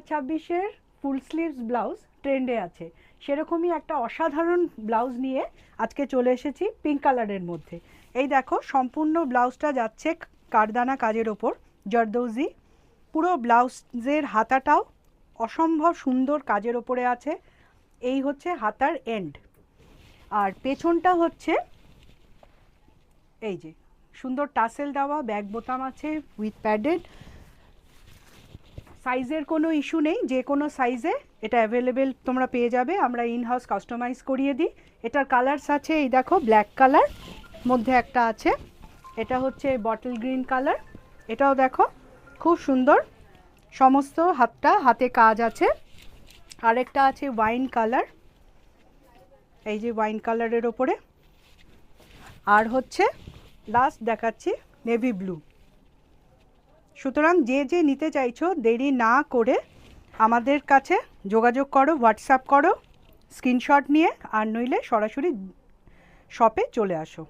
2026-এর ফুল sleeves blouse ট্রেন্ডে আছে, সেরকমই একটা অসাধারণ ব্লাউজ নিয়ে আজকে চলে এসেছি পিঙ্ক কালারের মধ্যে। এই দেখো, সম্পূর্ণ ব্লাউজটা যাচ্ছে কারদানা কাজের ওপর, জরদৌজি। পুরো ব্লাউজের হাতাটাও অসম্ভব সুন্দর কাজের ওপরে আছে। এই হচ্ছে হাতার এন্ড, আর পেছনটা হচ্ছে এই যে সুন্দর টাসেল দেওয়া, ব্যাক বোতাম আছে উইথ প্যাডেড। সাইজের কোনো ইস্যু নেই, যে কোনো সাইজে এটা অ্যাভেলেবেল তোমরা পেয়ে যাবে। আমরা ইন হাউস কাস্টমাইজ করিয়ে দিই। এটার কালারস আছে, এই দেখো ব্ল্যাক কালার মধ্যে একটা আছে, এটা হচ্ছে বটল গ্রিন কালার, এটাও দেখো খুব সুন্দর, সমস্ত হাতে কাজ আছে। আরেকটা আছে ওয়াইন কালার, এই যে ওয়াইন কালারের ওপরে। আর হচ্ছে লাস্ট দেখাচ্ছি নেভি ব্লু। সুতরাং যে যে নিতে চাইছো দেরি না করে আমাদের কাছে যোগাযোগ করো, হোয়াটসঅ্যাপ করো স্ক্রিনশট নিয়ে, আর নইলে সরাসরি শপে চলে আসো।